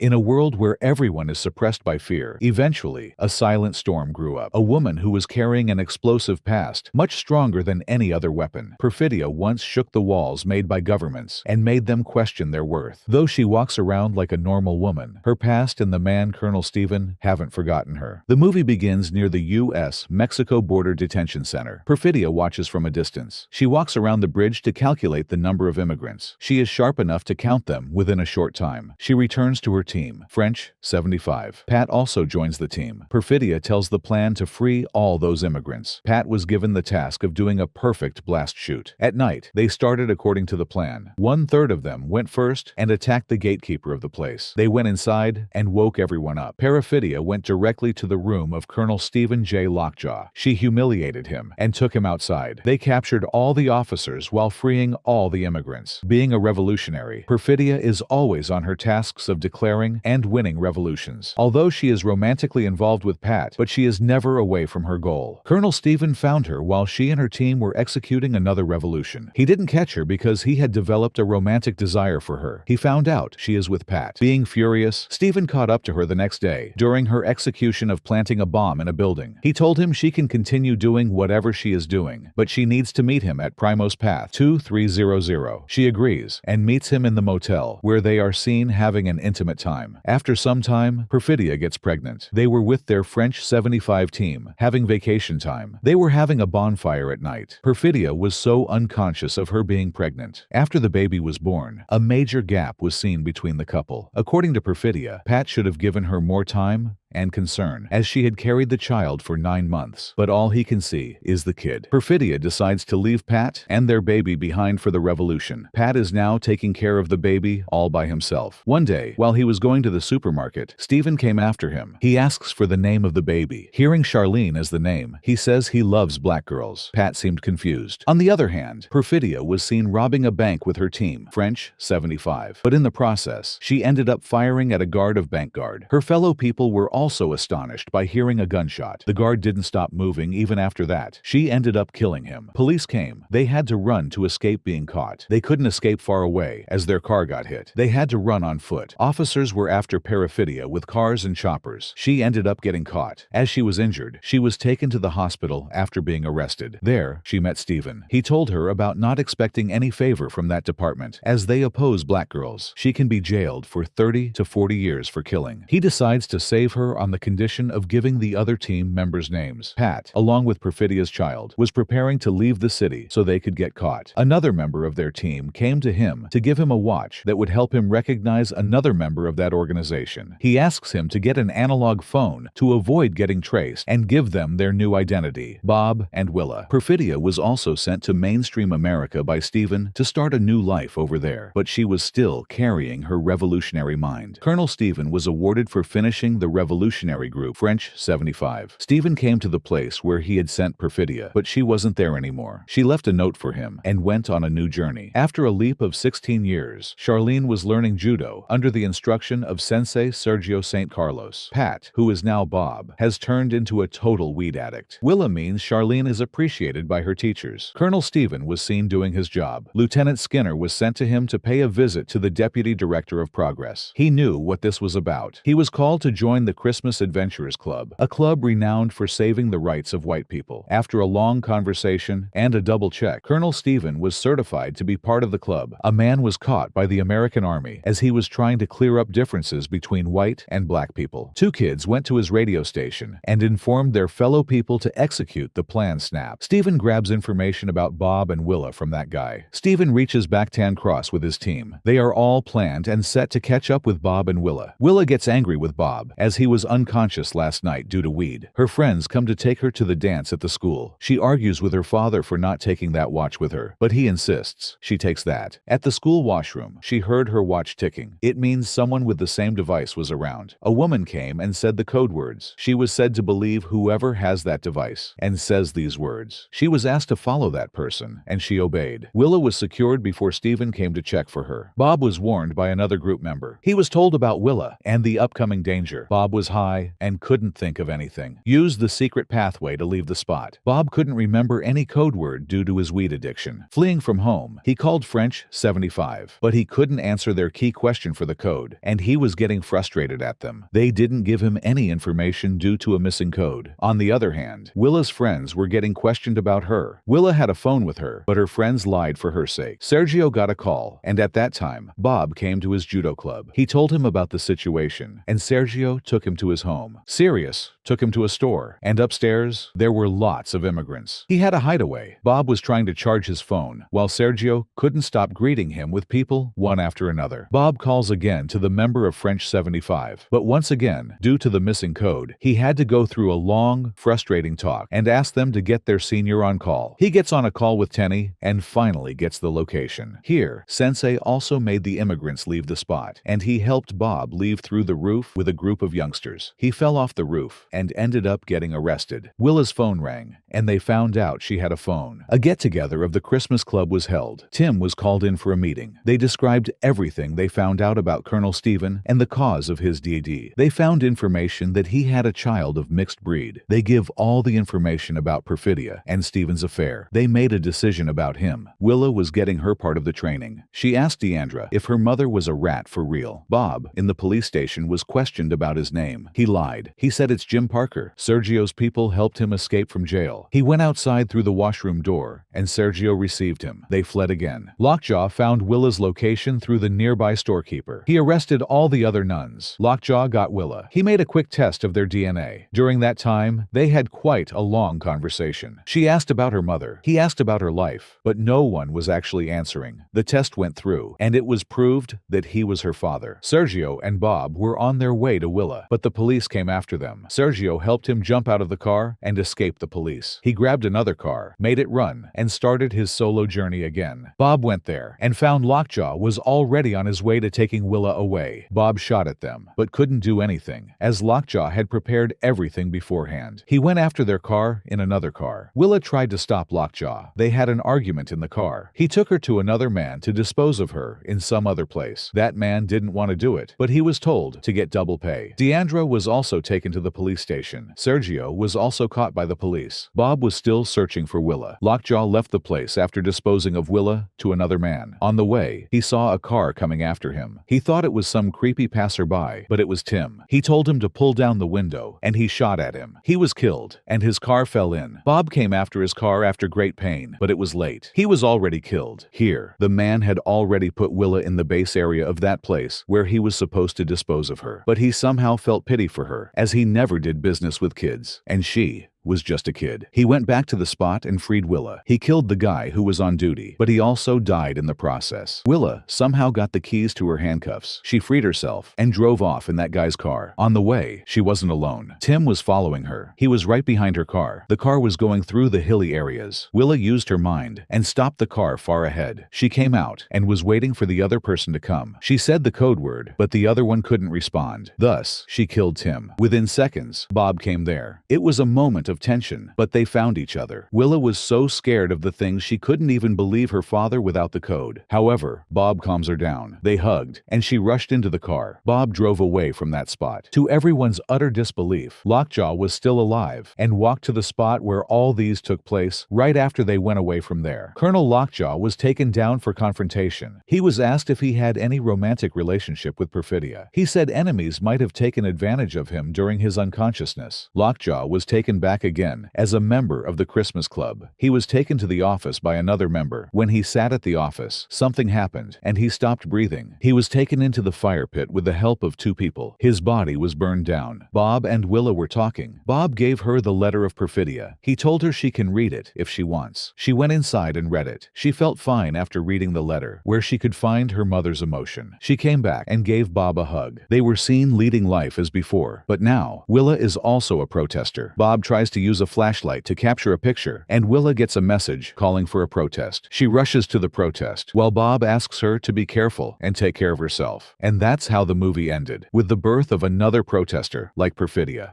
In a world where everyone is suppressed by fear, eventually, a silent storm grew up. A woman who was carrying an explosive past, much stronger than any other weapon. Perfidia once shook the walls made by governments and made them question their worth. Though she walks around like a normal woman, her past and the man Colonel Stephen haven't forgotten her. The movie begins near the U.S.-Mexico border detention center. Perfidia watches from a distance. She walks around the bridge to calculate the number of immigrants. She is sharp enough to count them within a short time. She returns to her team, French, 75. Pat also joins the team. Perfidia tells the plan to free all those immigrants. Pat was given the task of doing a perfect blast shoot. At night, they started according to the plan. 1/3 of them went first and attacked the gatekeeper of the place. They went inside and woke everyone up. Perfidia went directly to the room of Colonel Stephen J. Lockjaw. She humiliated him and took him outside. They captured all the officers while freeing all the immigrants. Being a revolutionary, Perfidia is always on her tasks of declaring and winning revolutions. Although she is romantically involved with Pat, but she is never away from her goal. Colonel Stephen found her while she and her team were executing another revolution. He didn't catch her because he had developed a romantic desire for her. He found out she is with Pat. Being furious, Stephen caught up to her the next day during her execution of planting a bomb in a building. He told him she can continue doing whatever she is doing, but she needs to meet him at Primos Path 2300. She agrees and meets him in the motel, where they are seen having an intimate time. After some time, Perfidia gets pregnant. They were with their French 75 team, having vacation time. They were having a bonfire at night. Perfidia was so unconscious of her being pregnant. After the baby was born, a major gap was seen between the couple. According to Perfidia, Pat should have given her more time and concern, as she had carried the child for 9 months. But all he can see is the kid. Perfidia decides to leave Pat and their baby behind for the revolution. Pat is now taking care of the baby all by himself. One day, while he was going to the supermarket, Stephen came after him. He asks for the name of the baby. Hearing Charlene as the name, he says he loves black girls. Pat seemed confused. On the other hand, Perfidia was seen robbing a bank with her team, French, 75. But in the process, she ended up firing at a guard of bank guard. Her fellow people were also astonished by hearing a gunshot. The guard didn't stop moving even after that. She ended up killing him. Police came. They had to run to escape being caught. They couldn't escape far away as their car got hit. They had to run on foot. Officers were after Perfidia with cars and choppers. She ended up getting caught. As she was injured, she was taken to the hospital after being arrested. There, she met Stephen. He told her about not expecting any favor from that department, as they oppose black girls. She can be jailed for 30 to 40 years for killing. He decides to save her on the condition of giving the other team members names. Pat, along with Perfidia's child, was preparing to leave the city so they could get caught. Another member of their team came to him to give him a watch that would help him recognize another member of that organization. He asks him to get an analog phone to avoid getting traced and give them their new identity, Bob and Willa. Perfidia was also sent to mainstream America by Stephen to start a new life over there, but she was still carrying her revolutionary mind. Colonel Stephen was awarded for finishing the revolutionary group, French 75. Stephen came to the place where he had sent Perfidia, but she wasn't there anymore. She left a note for him and went on a new journey. After a leap of 16 years, Charlene was learning judo under the instruction of Sensei Sergio St. Carlos. Pat, who is now Bob, has turned into a total weed addict. Willa means Charlene is appreciated by her teachers. Colonel Stephen was seen doing his job. Lieutenant Skinner was sent to him to pay a visit to the Deputy Director of Progress. He knew what this was about. He was called to join the Christmas Adventurers Club, a club renowned for saving the rights of white people. After a long conversation and a double check, Colonel Stephen was certified to be part of the club. A man was caught by the American Army as he was trying to clear up differences between white and black people. 2 kids went to his radio station and informed their fellow people to execute the plan snap. Stephen grabs information about Bob and Willa from that guy. Stephen reaches Backtan Cross with his team. They are all planned and set to catch up with Bob and Willa. Willa gets angry with Bob as he was unconscious last night due to weed. Her friends come to take her to the dance at the school. She argues with her father for not taking that watch with her, but he insists she takes that. At the school washroom, she heard her watch ticking. It means someone with the same device was around. A woman came and said the code words. She was said to believe whoever has that device and says these words. She was asked to follow that person, and she obeyed. Willa was secured before Stephen came to check for her. Bob was warned by another group member. He was told about Willa and the upcoming danger. Bob was was high and couldn't think of anything. Used the secret pathway to leave the spot. Bob couldn't remember any code word due to his weed addiction. Fleeing from home, he called French 75, but he couldn't answer their key question for the code, and he was getting frustrated at them. They didn't give him any information due to a missing code. On the other hand, Willa's friends were getting questioned about her. Willa had a phone with her, but her friends lied for her sake. Sergio got a call, and at that time, Bob came to his judo club. He told him about the situation, and Sergio took him to his home. Sirius took him to a store, and upstairs, there were lots of immigrants. He had a hideaway. Bob was trying to charge his phone, while Sergio couldn't stop greeting him with people one after another. Bob calls again to the member of French 75, but once again, due to the missing code, he had to go through a long, frustrating talk and ask them to get their senior on call. He gets on a call with Tenny and finally gets the location. Here, Sensei also made the immigrants leave the spot, and he helped Bob leave through the roof with a group of youngsters. He fell off the roof and ended up getting arrested. Willa's phone rang, and they found out she had a phone. A get-together of the Christmas Club was held. Tim was called in for a meeting. They described everything they found out about Colonel Stephen and the cause of his DD. They found information that he had a child of mixed breed. They give all the information about Perfidia and Stephen's affair. They made a decision about him. Willa was getting her part of the training. She asked Deandra if her mother was a rat for real. Bob, in the police station, was questioned about his name. He lied. He said it's Jim Parker. Sergio's people helped him escape from jail. He went outside through the washroom door, and Sergio received him. They fled again. Lockjaw found Willa's location through the nearby storekeeper. He arrested all the other nuns. Lockjaw got Willa. He made a quick test of their DNA. During that time, they had quite a long conversation. She asked about her mother. He asked about her life, but no one was actually answering. The test went through, and it was proved that he was her father. Sergio and Bob were on their way to Willa, but the police came after them. Sergio helped him jump out of the car and escape the police. He grabbed another car, made it run, and started his solo journey again. Bob went there and found Lockjaw was already on his way to taking Willa away. Bob shot at them, but couldn't do anything, as Lockjaw had prepared everything beforehand. He went after their car in another car. Willa tried to stop Lockjaw. They had an argument in the car. He took her to another man to dispose of her in some other place. That man didn't want to do it, but he was told to get double pay. Deandra was also taken to the police station. Sergio was also caught by the police. Bob was still searching for Willa. Lockjaw left the place after disposing of Willa to another man. On the way, he saw a car coming after him. He thought it was some creepy passerby, but it was Tim. He told him to pull down the window, and he shot at him. He was killed, and his car fell in. Bob came after his car after great pain, but it was late. He was already killed. Here, the man had already put Willa in the base area of that place where he was supposed to dispose of her, but he somehow felt pity for her, as he never did business with kids, and she was just a kid. He went back to the spot and freed Willa. He killed the guy who was on duty, but he also died in the process. Willa somehow got the keys to her handcuffs. She freed herself and drove off in that guy's car. On the way, she wasn't alone. Tim was following her. He was right behind her car. The car was going through the hilly areas. Willa used her mind and stopped the car far ahead. She came out and was waiting for the other person to come. She said the code word, but the other one couldn't respond. Thus, she killed Tim. Within seconds, Bob came there. It was a moment of tension, but they found each other. Willa was so scared of the things she couldn't even believe her father without the code. However, Bob calms her down. They hugged, and she rushed into the car. Bob drove away from that spot. To everyone's utter disbelief, Lockjaw was still alive and walked to the spot where all these took place right after they went away from there. Colonel Lockjaw was taken down for confrontation. He was asked if he had any romantic relationship with Perfidia. He said enemies might have taken advantage of him during his unconsciousness. Lockjaw was taken back again as a member of the Christmas Club. He was taken to the office by another member. When he sat at the office, something happened, and he stopped breathing. He was taken into the fire pit with the help of two people. His body was burned down. Bob and Willa were talking. Bob gave her the letter of Perfidia. He told her she can read it if she wants. She went inside and read it. She felt fine after reading the letter, where she could find her mother's emotion. She came back and gave Bob a hug. They were seen leading life as before, but now Willa is also a protester. Bob tries to use a flashlight to capture a picture, and Willa gets a message calling for a protest. She rushes to the protest, while Bob asks her to be careful and take care of herself. And that's how the movie ended, with the birth of another protester like Perfidia.